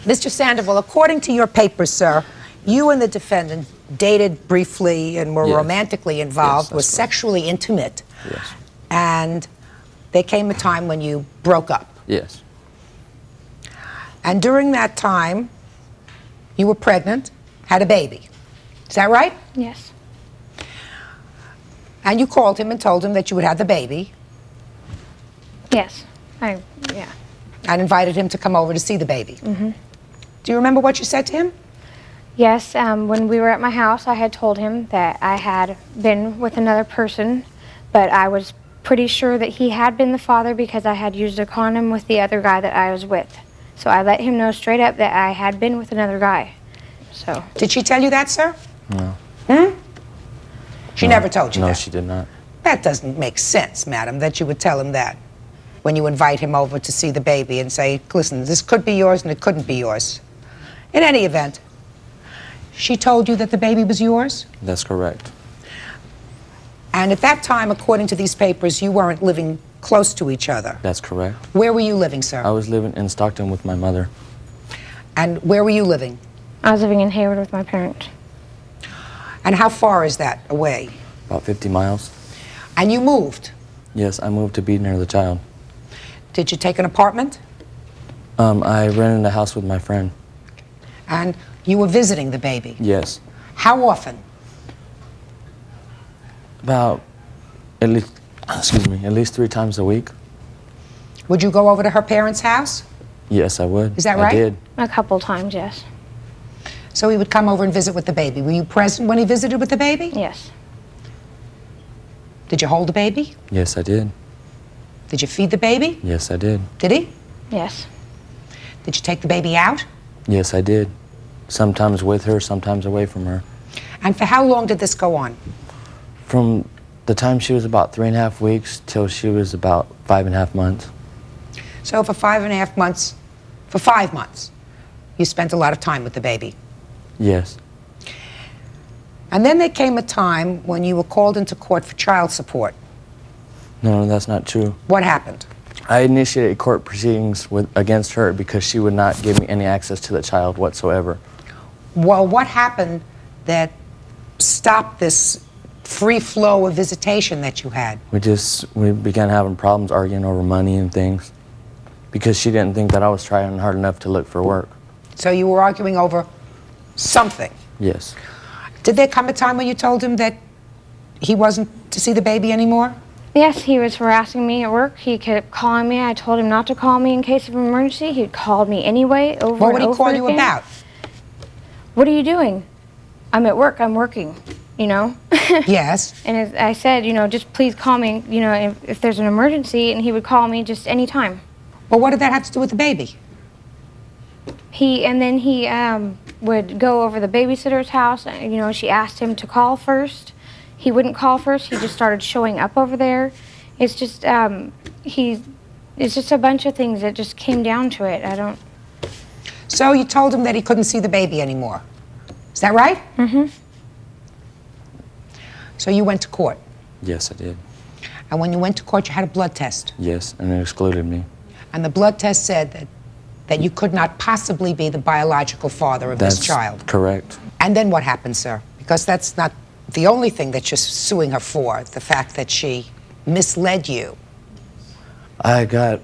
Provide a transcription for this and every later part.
Mr. Sandoval, according to your papers, sir, you and the defendant dated briefly and were Yes. romantically involved, Yes, were that's correct. sexually intimate, Yes. and there came a time when you broke up. Yes. And during that time, you were pregnant, had a baby. Is that right? Yes. And you called him and told him that you would have the baby Yes. Yeah. and invited him to come over to see the baby. Mm-hmm. Do you remember what you said to him? Yes, when we were at my house, I had told him that I had been with another person, but I was pretty sure that he had been the father because I had used a condom with the other guy that I was with. So I let him know straight up that I had been with another guy. So. Did she tell you that, sir? No. She No. never told you No, that? she did not. That doesn't make sense, madam, that you would tell him that when you invite him over to see the baby and say, listen, this could be yours and it couldn't be yours. In any event, she told you that the baby was yours? That's correct. And at that time, according to these papers, you weren't living close to each other. That's correct. Where were you living, sir? I was living in Stockton with my mother. And where were you living? I was living in Hayward with my parents. And how far is that away? About 50 miles. And you moved. Yes, I moved to be near the child. Did you take an apartment? I rented a house with my friend. And you were visiting the baby? Yes. How often? About at least 3 times a week. Would you go over to her parents' house? Yes, I would. Is that right? I did. A couple times, yes. So he would come over and visit with the baby. Were you present when he visited with the baby? Yes. Did you hold the baby? Yes, I did. Did you feed the baby? Yes, I did. Did he? Yes. Did you take the baby out? Yes, I did. Sometimes with her, sometimes away from her. And for how long did this go on? From the time she was about 3.5 weeks till she was about 5.5 months. So for 5.5 months, for 5 months, you spent a lot of time with the baby. Yes. And then there came a time when you were called into court for child support. No, that's not true. What happened? I initiated court proceedings against her because she would not give me any access to the child whatsoever. Well, what happened that stopped this free flow of visitation that you had? We began having problems arguing over money and things because she didn't think that I was trying hard enough to look for work. So you were arguing over something. Yes. Did there come a time when you told him that he wasn't to see the baby anymore? Yes, he was harassing me at work. He kept calling me. I told him not to call me in case of an emergency. He called me anyway, over and over What would he call you again. about? What are you doing? I'm at work. I'm working, you know? Yes. And I said, you know, just please call me, you know, if there's an emergency, and he would call me just any time. Well, what did that have to do with the baby? And then he would go over the babysitter's house. You know, she asked him to call first. He wouldn't call first. He just started showing up over there. It's just, it's just a bunch of things that just came down to it. I don't. So you told him that he couldn't see the baby anymore. Is that right? Mm-hmm. So you went to court. Yes, I did. And when you went to court, you had a blood test. Yes, and it excluded me. And the blood test said that you could not possibly be the biological father of this child. That's correct. And then what happened, sir? Because that's not the only thing that you're suing her for, the fact that she misled you. I got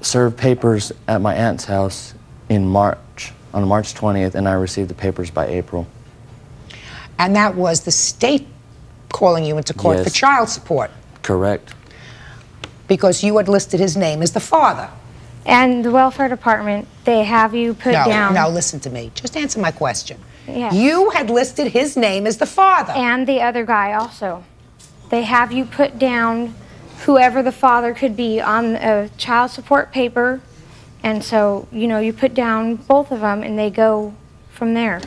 served papers at my aunt's house in March, on March 20th, and I received the papers by April. And that was the state calling you into court for Yes. child support. Correct. Because you had listed his name as the father. And the welfare department, they have you put down. No, listen to me. Just answer my question. Yes. You had listed his name as the father. And the other guy also. They have you put down whoever the father could be on a child support paper. And so, you know, you put down both of them and they go from there.